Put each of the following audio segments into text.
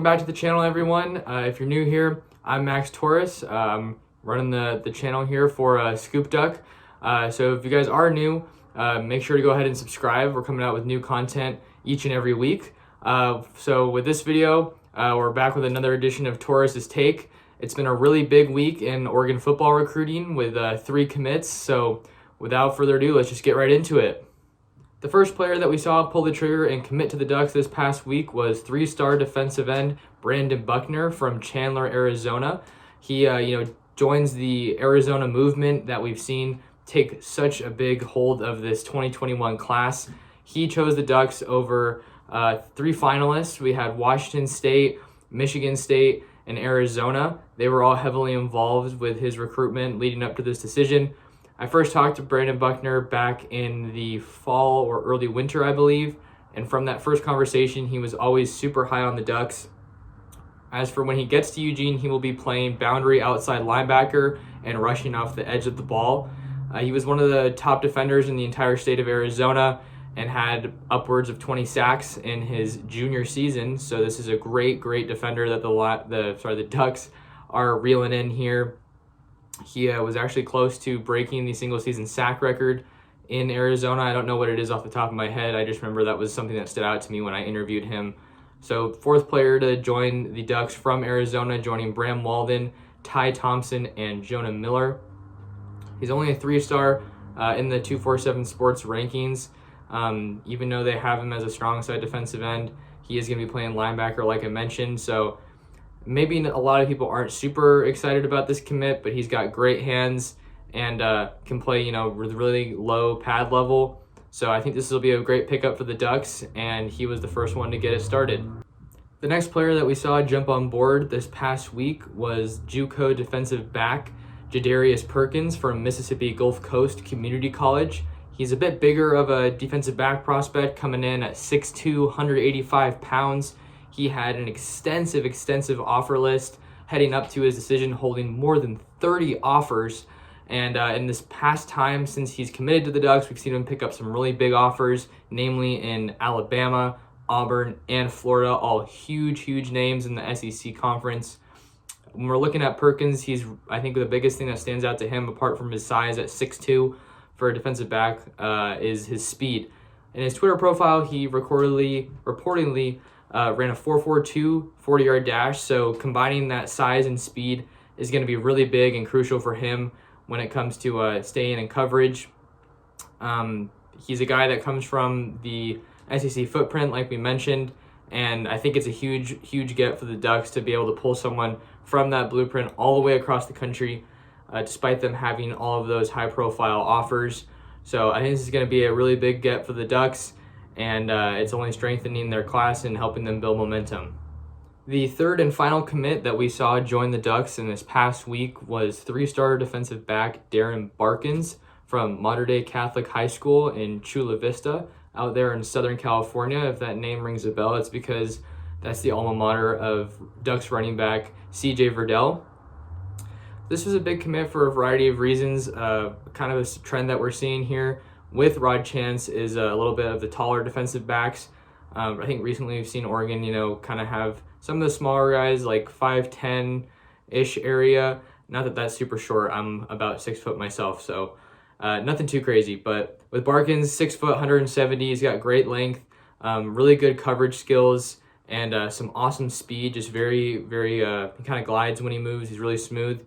back to the channel, everyone. If you're new here, I'm Max Torres. Running the channel here for Scoop Duck. So if you guys are new, make sure to go ahead and subscribe. We're coming out with new content each and every week. So with this video, we're back with another edition of Torres Take. It's been a really big week in Oregon football recruiting with 3 commits. So without further ado, let's just get right into it. The first player that we saw pull the trigger and commit to the Ducks this past week was 3-star defensive end Brandon Buckner from Chandler, Arizona. He, joins the Arizona movement that we've seen take such a big hold of this 2021 class. He chose the Ducks over 3 finalists. We had Washington State, Michigan State, and Arizona. They were all heavily involved with his recruitment leading up to this decision. I first talked to Brandon Buckner back in the fall or early winter, I believe. And from that first conversation, he was always super high on the Ducks. As for when he gets to Eugene, he will be playing boundary outside linebacker and rushing off the edge of the ball. He was one of the top defenders in the entire state of Arizona and had upwards of 20 sacks in his junior season. So this is a great defender that the Ducks are reeling in here. He was actually close to breaking the single-season sack record in Arizona. I don't know what it is off the top of my head. I just remember that was something that stood out to me when I interviewed him. So 4th player to join the Ducks from Arizona, joining Bram Walden, Ty Thompson, and Jonah Miller. He's only a 3-star in the 247 Sports rankings. Even though they have him as a strong side defensive end, he is going to be playing linebacker like I mentioned. So maybe a lot of people aren't super excited about this commit, but he's got great hands and can play, with really low pad level. So I think this will be a great pickup for the Ducks, and he was the first one to get it started. The next player that we saw jump on board this past week was JUCO defensive back Darius Perkins from Mississippi Gulf Coast Community College. He's a bit bigger of a defensive back prospect, coming in at 6'2", 185 pounds. He had an extensive offer list heading up to his decision, holding more than 30 offers. And in this past time since he's committed to the Ducks, we've seen him pick up some really big offers, namely in Alabama, Auburn, and Florida, all huge names in the SEC conference. When we're looking at Perkins, I think the biggest thing that stands out to him, apart from his size at 6'2", for a defensive back, is his speed. In his Twitter profile, he reportedly ran a 4.42 40-yard dash, so combining that size and speed is going to be really big and crucial for him when it comes to staying in coverage. He's a guy that comes from the SEC footprint, like we mentioned, and I think it's a huge get for the Ducks to be able to pull someone from that blueprint all the way across the country, despite them having all of those high-profile offers. So I think this is going to be a really big get for the Ducks, and it's only strengthening their class and helping them build momentum. The third and final commit that we saw join the Ducks in this past week was 3-star defensive back Darius Perkins from Mater Dei Catholic High School in Chula Vista out there in Southern California. If that name rings a bell, it's because that's the alma mater of Ducks running back CJ Verdell. This was a big commit for a variety of reasons. Kind of a trend that we're seeing here with Rod Chance is a little bit of the taller defensive backs. I think recently we've seen Oregon, kind of have some of the smaller guys like 5'10"-ish area. Not that that's super short. I'm about 6 foot myself, so nothing too crazy. But with Perkins, 6 foot, 170, he's got great length, really good coverage skills, and some awesome speed. Just very, he kind of glides when he moves. He's really smooth.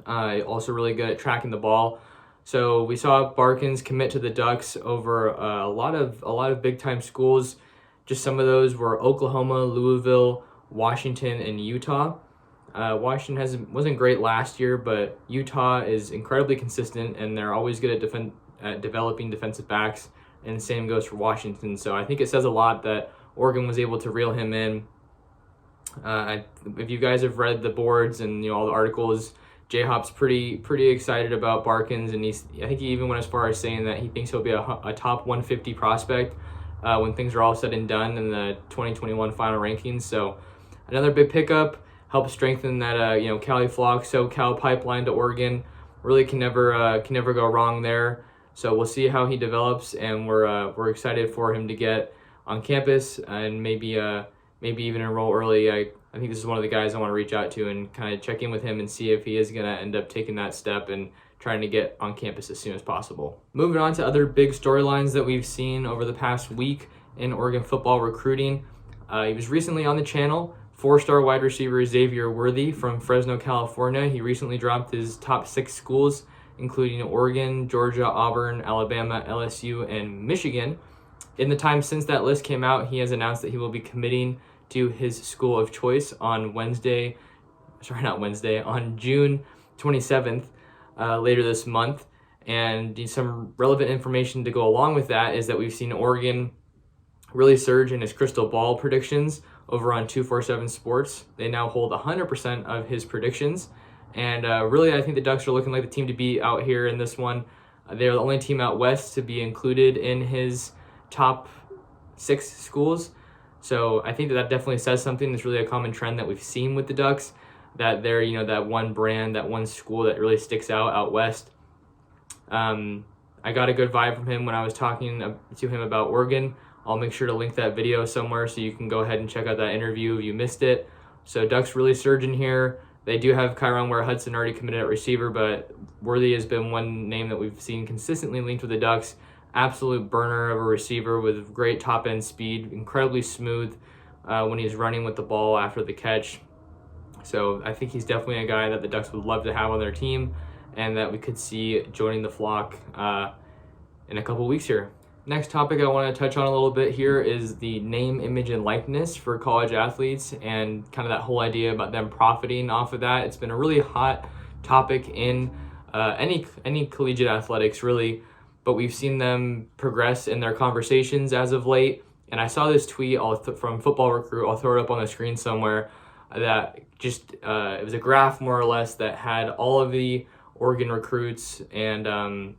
Also really good at tracking the ball. So we saw Perkins commit to the Ducks over a lot of big time schools. Just some of those were Oklahoma, Louisville, Washington, and Utah. Washington wasn't great last year, but Utah is incredibly consistent, and they're always good at developing defensive backs. And the same goes for Washington. So I think it says a lot that Oregon was able to reel him in. If you guys have read the boards and all the articles, J-Hop's pretty excited about Perkins, and I think he even went as far as saying that he thinks he'll be a top 150 prospect when things are all said and done in the 2021 final rankings. So another big pickup, helps strengthen that Cali Flock SoCal pipeline to Oregon. Really can never go wrong there. So we'll see how he develops, and we're excited for him to get on campus and maybe maybe even enroll early. I think this is one of the guys I want to reach out to and kind of check in with him and see if he is going to end up taking that step and trying to get on campus as soon as possible. Moving on to other big storylines that we've seen over the past week in Oregon football recruiting. He was recently on the channel. 4-star wide receiver Xavier Worthy from Fresno, California. He recently dropped his top 6 schools, including Oregon, Georgia, Auburn, Alabama, LSU, and Michigan. In the time since that list came out, he has announced that he will be committing to his school of choice on on June 27th, later this month. And some relevant information to go along with that is that we've seen Oregon really surge in his crystal ball predictions over on 247 Sports. They now hold 100% of his predictions. And really, I think the Ducks are looking like the team to beat out here in this one. They're the only team out west to be included in his top 6 schools. So I think that definitely says something. It's really a common trend that we've seen with the Ducks, that they're, that one brand, that one school that really sticks out west. I got a good vibe from him when I was talking to him about Oregon. I'll make sure to link that video somewhere so you can go ahead and check out that interview if you missed it. So Ducks really surging here. They do have Kyron Ware-Hudson already committed at receiver, but Worthy has been one name that we've seen consistently linked with the Ducks. Absolute burner of a receiver with great top-end speed, incredibly smooth when he's running with the ball after the catch. So I think he's definitely a guy that the Ducks would love to have on their team and that we could see joining the flock in a couple weeks here. Next topic I want to touch on a little bit here is the name, image, and likeness for college athletes and kind of that whole idea about them profiting off of that. It's been a really hot topic in any collegiate athletics, really, but we've seen them progress in their conversations as of late. And I saw this tweet from Football Recruit, I'll throw it up on the screen somewhere, that just, it was a graph more or less that had all of the Oregon recruits and, Oregon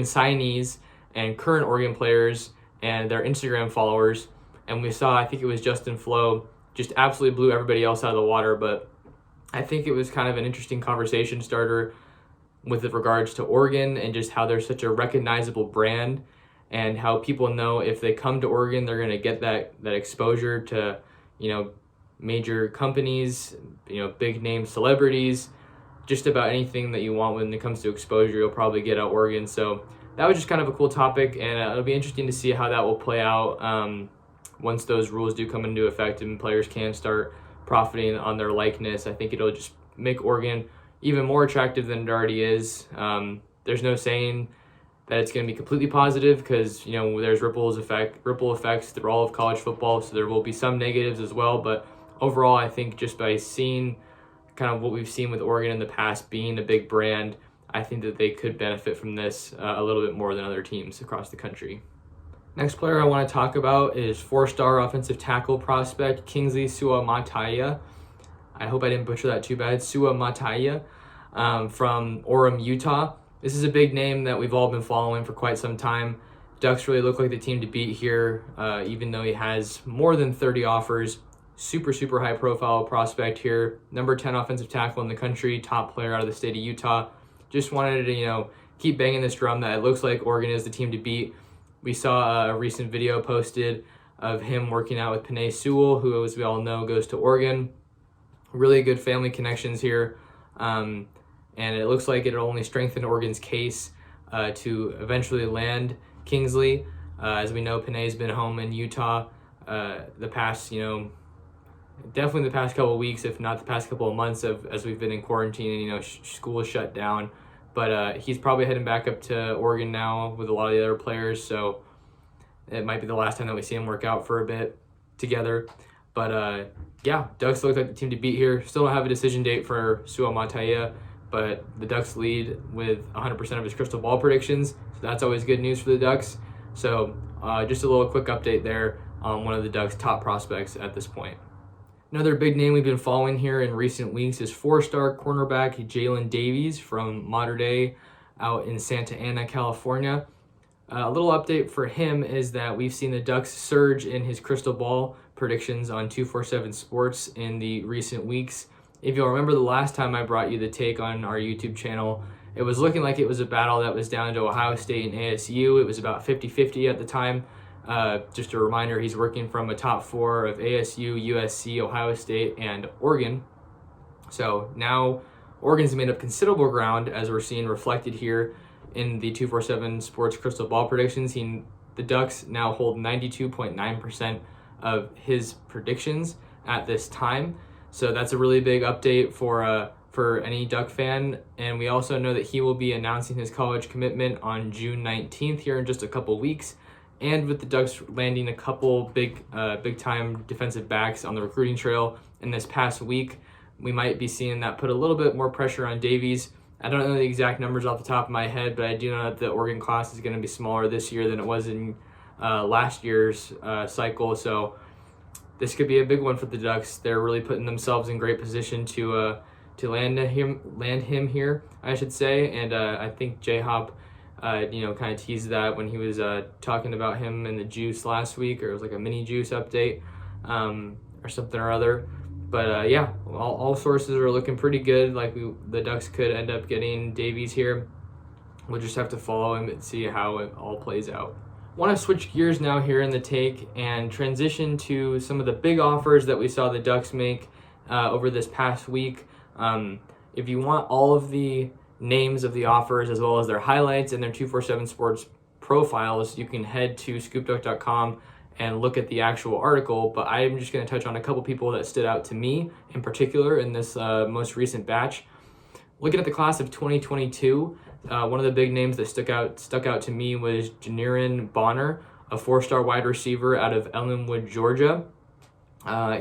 signees and current Oregon players and their Instagram followers. And we saw, I think it was Justin Flo, just absolutely blew everybody else out of the water. But I think it was kind of an interesting conversation starter with regards to Oregon and just how they're such a recognizable brand and how people know if they come to Oregon, they're going to get that exposure to, major companies, big name celebrities, just about anything that you want when it comes to exposure, you'll probably get at Oregon. So that was just kind of a cool topic, and it'll be interesting to see how that will play out once those rules do come into effect and players can start profiting on their likeness. I think it'll just make Oregon even more attractive than it already is. There's no saying that it's going to be completely positive because, there's ripple effects through all of college football, so there will be some negatives as well. But overall, I think just by seeing kind of what we've seen with Oregon in the past being a big brand, I think that they could benefit from this a little bit more than other teams across the country. Next player I want to talk about is 4-star offensive tackle prospect Kingsley Sua Montoya. I hope I didn't butcher that too bad. Sua Montoya from Orem, Utah. This is a big name that we've all been following for quite some time. Ducks really look like the team to beat here, even though he has more than 30 offers. Super, super high profile prospect here. Number 10 offensive tackle in the country, top player out of the state of Utah. Just wanted to, keep banging this drum that it looks like Oregon is the team to beat. We saw a recent video posted of him working out with Penei Sewell, who, as we all know, goes to Oregon. Really good family connections here. And it looks like it'll only strengthen Oregon's case to eventually land Kingsley. As we know, Penei's been home in Utah the past, definitely the past couple of weeks, if not the past couple of months as we've been in quarantine and, school is shut down. But he's probably heading back up to Oregon now with a lot of the other players. So it might be the last time that we see him work out for a bit together. But Ducks look like the team to beat here. Still don't have a decision date for Sua Montoya, but the Ducks lead with 100% of his crystal ball predictions. So that's always good news for the Ducks. So just a little quick update there on one of the Ducks' top prospects at this point. Another big name we've been following here in recent weeks is 4-star cornerback Jalen Davies from Mater Dei out in Santa Ana, California. A little update for him is that we've seen the Ducks surge in his crystal ball predictions on 247 Sports in the recent weeks. If you'll remember the last time I brought you the take on our YouTube channel, it was looking like it was a battle that was down to Ohio State and ASU. It was about 50-50 at the time. Just a reminder, he's working from a top 4 of ASU, USC, Ohio State, and Oregon. So now Oregon's made up considerable ground, as we're seeing reflected here in the 247 Sports Crystal Ball predictions. The Ducks now hold 92.9% of his predictions at this time. So that's a really big update for any Duck fan. And we also know that he will be announcing his college commitment on June 19th here in just a couple weeks. And with the Ducks landing a couple big time defensive backs on the recruiting trail in this past week, we might be seeing that put a little bit more pressure on Davies. I don't know the exact numbers off the top of my head, but I do know that the Oregon class is going to be smaller this year than it was in last year's cycle. So this could be a big one for the Ducks. They're really putting themselves in great position to land him here, I should say. And I think J-Hop, kind of teased that when he was talking about him in the Juice last week, or it was like a mini Juice update or something or other. But yeah, all sources are looking pretty good. Like the Ducks could end up getting Davies here. We'll just have to follow him and see how it all plays out. Want to switch gears now here in the take and transition to some of the big offers that we saw the Ducks make over this past week. If you want all of the names of the offers as well as their highlights and their 247 Sports profiles, you can head to scoopduck.com and look at the actual article, but I'm just going to touch on a couple people that stood out to me in particular in this most recent batch. Looking at the class of 2022, one of the big names that stuck out to me was Jalen Buckner, a 4-star wide receiver out of Ellenwood, Georgia.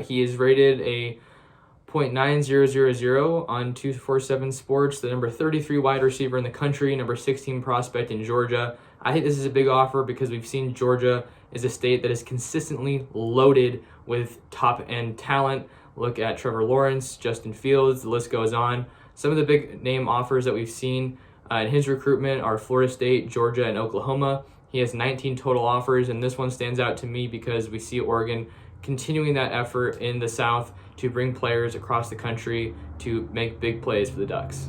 He is rated a .9000 on 247 Sports, the number 33 wide receiver in the country, number 16 prospect in Georgia. I think this is a big offer because we've seen Georgia is a state that is consistently loaded with top-end talent. Look at Trevor Lawrence, Justin Fields, the list goes on. Some of the big name offers that we've seen in his recruitment are Florida State, Georgia, and Oklahoma. He has 19 total offers, and this one stands out to me because we see Oregon continuing that effort in the South to bring players across the country to make big plays for the Ducks.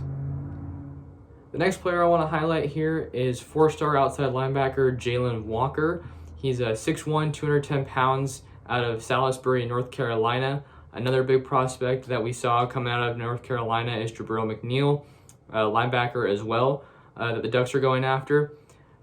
The next player I want to highlight here is 4-star outside linebacker Jaylon Walker. He's a 6'1", 210 pounds out of Salisbury, North Carolina. Another big prospect that we saw coming out of North Carolina is Jabril McNeil, linebacker as well, that the Ducks are going after.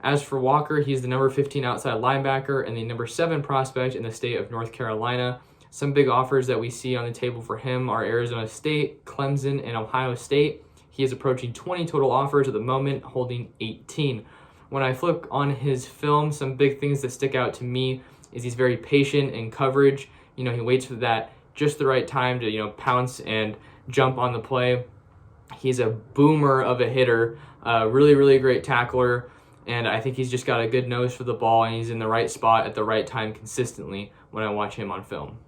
As for Walker, he's the number 15 outside linebacker and the number 7 prospect in the state of North Carolina. Some big offers that we see on the table for him are Arizona State, Clemson, and Ohio State. He is approaching 20 total offers at the moment, holding 18. When I flip on his film, some big things that stick out to me is he's very patient in coverage. He waits for that just the right time to, pounce and jump on the play. He's a boomer of a hitter, really, really great tackler, and I think he's just got a good nose for the ball, and he's in the right spot at the right time consistently when I watch him on film.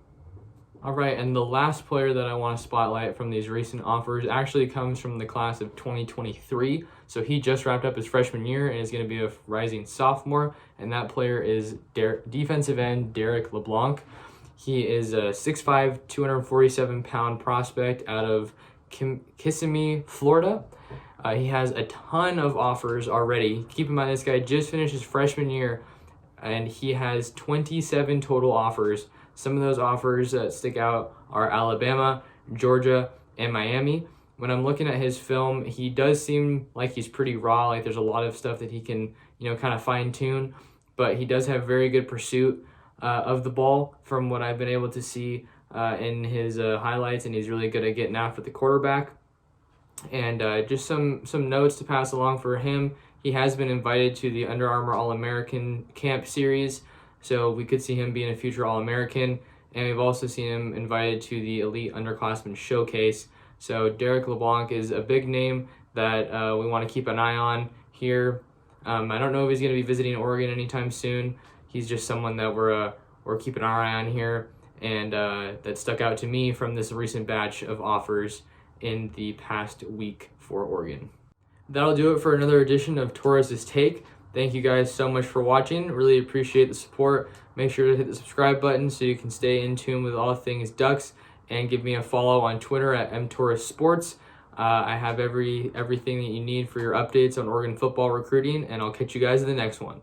All right, and the last player that I want to spotlight from these recent offers actually comes from the class of 2023. So he just wrapped up his freshman year and is going to be a rising sophomore, and that player is defensive end Derek LeBlanc. He is a 6'5", 247-pound prospect out of Kissimmee, Florida. He has a ton of offers already. Keep in mind, this guy just finished his freshman year, and he has 27 total offers. Some of those offers that stick out are Alabama, Georgia, and Miami. When I'm looking at his film, he does seem like he's pretty raw. Like there's a lot of stuff that he can, kind of fine tune, but he does have very good pursuit of the ball from what I've been able to see in his highlights, and he's really good at getting after the quarterback. And just some notes to pass along for him. He has been invited to the Under Armour All-American Camp Series, so we could see him being a future All-American. And we've also seen him invited to the Elite Underclassmen Showcase. So Derek LeBlanc is a big name that we want to keep an eye on here. I don't know if he's going to be visiting Oregon anytime soon. He's just someone that we're keeping our eye on here, and that stuck out to me from this recent batch of offers in the past week for Oregon. That'll do it for another edition of Torres Take. Thank you guys so much for watching. Really appreciate the support. Make sure to hit the subscribe button so you can stay in tune with all things Ducks, and give me a follow on Twitter at mtorresports. I have everything that you need for your updates on Oregon football recruiting, and I'll catch you guys in the next one.